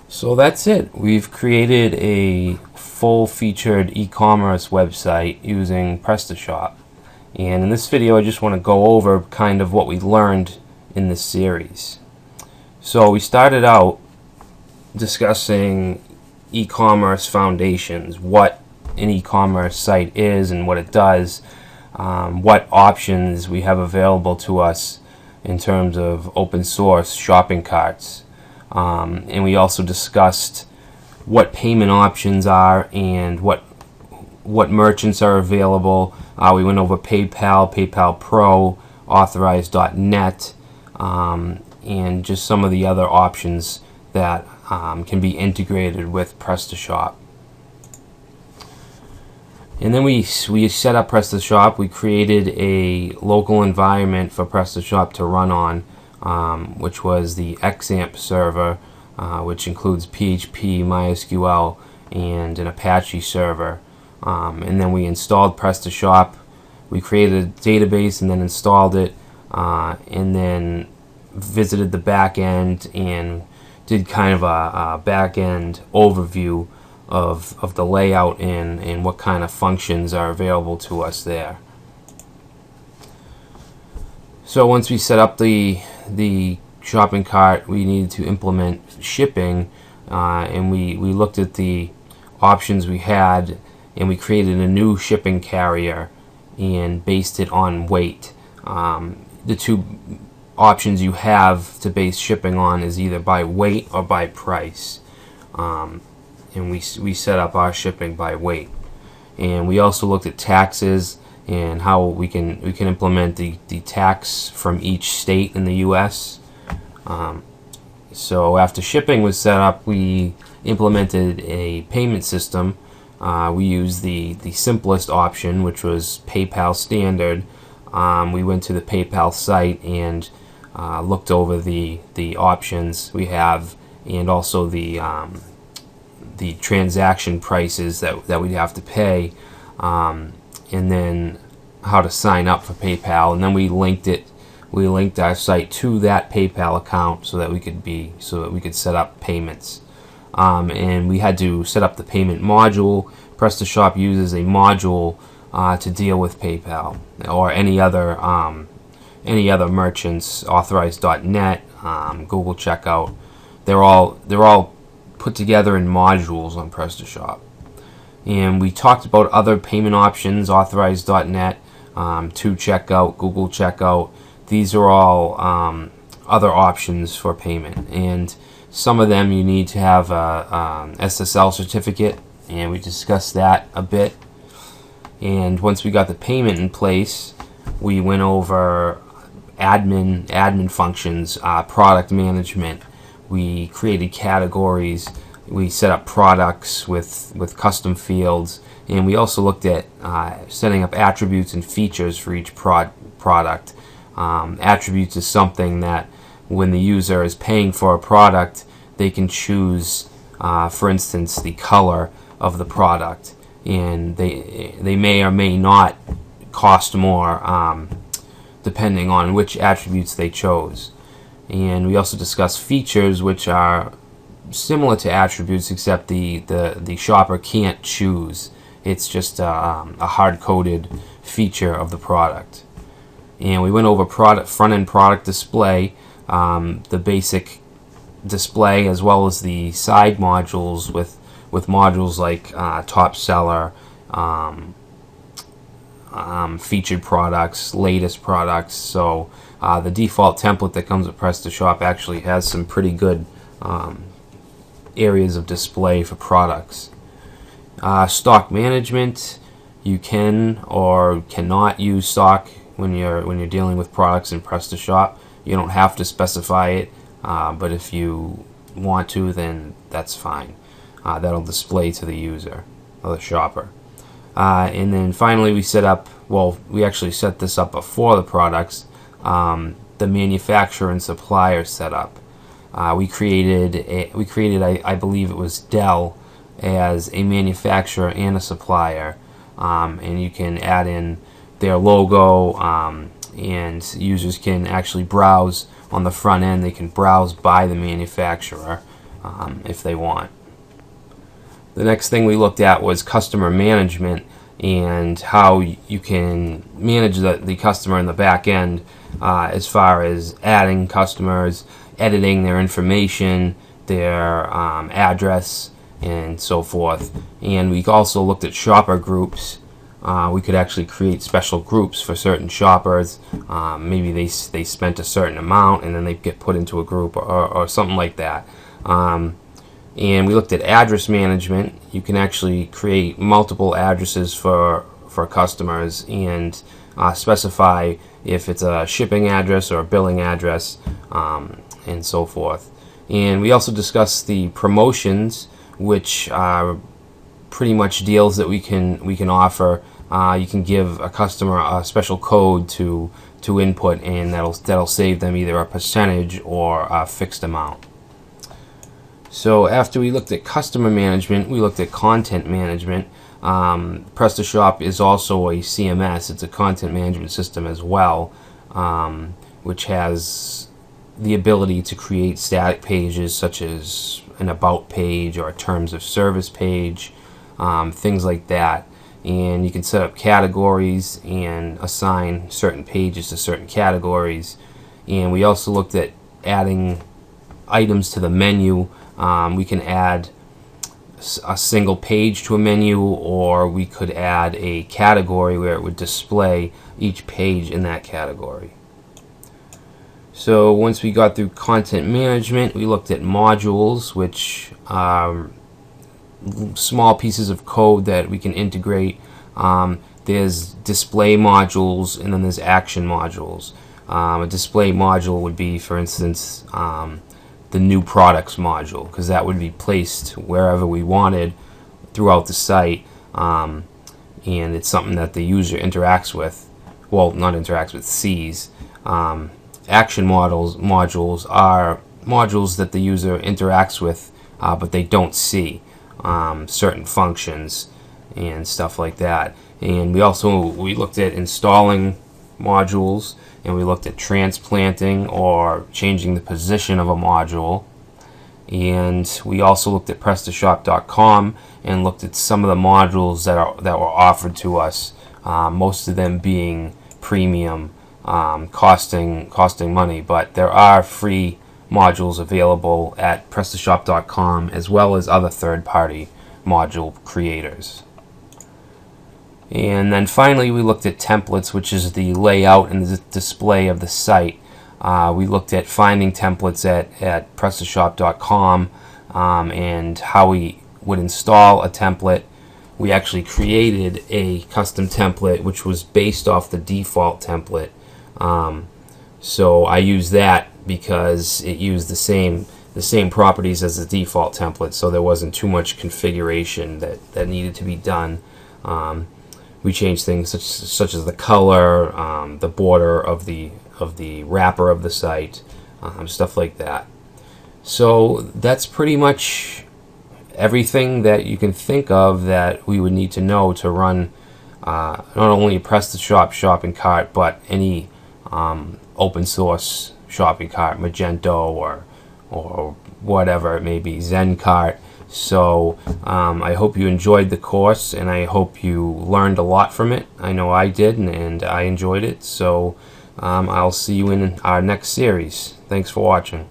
So that's it. We've created a full-featured e-commerce website using Prestashop. And in this video, I just want to go over kind of what we learned in this series. So we started out discussing e-commerce foundations, what an e-commerce site is and what it does, what options we have available to us in terms of open source shopping carts. And we also discussed what payment options are and what merchants are available. We went over PayPal, PayPal Pro, Authorized.net, and just some of the other options that can be integrated with Prestashop. And then we set up Prestashop. We created a local environment for Prestashop to run on, which was the XAMPP server, which includes PHP, MySQL, and an Apache server. And then we installed Prestashop. We created a database and then installed it, and then visited the back end and did kind of a back end overview of the layout and what kind of functions are available to us there. So once we set up the shopping cart, we needed to implement shipping, and we looked at the options we had, and we created a new shipping carrier and based it on weight. The two options you have to base shipping on is either by weight or by price. And we set up our shipping by weight. And we also looked at taxes and how we can implement the tax from each state in the US. So after shipping was set up, we implemented a payment system. We used the simplest option, which was PayPal Standard. We went to the PayPal site and looked over the options we have, and also the transaction prices that we'd have to pay, and then how to sign up for PayPal. And then we linked our site to that PayPal account so that we could set up payments. And we had to set up the payment module. Prestashop uses a module to deal with PayPal or any other merchants, Authorized.net, Google Checkout. They're all put together in modules on Prestashop. And we talked about other payment options, Authorized.net, To Checkout, Google Checkout. These are all other options for payment, and some of them you need to have a SSL certificate, and we discussed that a bit. And once we got the payment in place, we went over admin functions, product management. We created categories. We set up products with custom fields, and we also looked at setting up attributes and features for each product. Attributes is something that when the user is paying for a product, they can choose, for instance, the color of the product, and they may or may not cost more depending on which attributes they chose. And we also discussed features, which are similar to attributes, except the shopper can't choose. It's just a hard-coded feature of the product. And we went over front-end product display, the basic display, as well as the side modules with modules like top seller, featured products, latest products. So the default template that comes with Prestashop actually has some pretty good areas of display for products. Stock management, you can or cannot use stock when you're dealing with products in Prestashop. You don't have to specify it, but if you want to, then that's fine. That'll display to the user or the shopper. And then finally we actually set this up before the products, the manufacturer and supplier setup. We created I believe it was Dell as a manufacturer and a supplier, and you can add in their logo, and users can actually browse on the front end. They can browse by the manufacturer, if they want. The next thing we looked at was customer management and how you can manage the customer in the back end as far as adding customers, editing their information, their address, and so forth. And we also looked at shopper groups. We could actually create special groups for certain shoppers. Maybe they spent a certain amount and then they get put into a group or something like that. And we looked at address management. You can actually create multiple addresses for customers and specify if it's a shipping address or a billing address, and so forth. And we also discussed the promotions, which are pretty much deals that we can offer. You can give a customer a special code to input, and that'll save them either a percentage or a fixed amount. So after we looked at customer management, we looked at content management. Prestashop is also a CMS. It's a content management system as well, which has the ability to create static pages such as an about page or a terms of service page, things like that. And you can set up categories and assign certain pages to certain categories. And we also looked at adding items to the menu. We can add a single page to a menu, or we could add a category where it would display each page in that category. So once we got through content management, we looked at modules, which are small pieces of code that we can integrate. There's display modules, and then there's action modules. A display module would be, for instance, the new products module, because that would be placed wherever we wanted throughout the site, and it's something that the user interacts with. Well, not interacts with, sees. Action modules are modules that the user interacts with, but they don't see certain functions and stuff like that. And we looked at installing modules, and we looked at transplanting or changing the position of a module. And we also looked at Prestashop.com and looked at some of the modules that were offered to us, most of them being premium, costing money, but there are free modules available at Prestashop.com as well as other third-party module creators. And then finally we looked at templates, which is the layout and the display of the site. We looked at finding templates at Prestashop.com, and how we would install a template. We actually created a custom template which was based off the default template. So I used that because it used the same properties as the default template, so there wasn't too much configuration that needed to be done. We changed things such as the color, the border of the wrapper of the site, stuff like that. So that's pretty much everything that you can think of that we would need to know to run not only a Prestashop shopping cart, but any open source shopping cart, Magento or whatever it may be, Zencart. So I hope you enjoyed the course, and I hope you learned a lot from it. I know I did, and I enjoyed it. So I'll see you in our next series. Thanks for watching.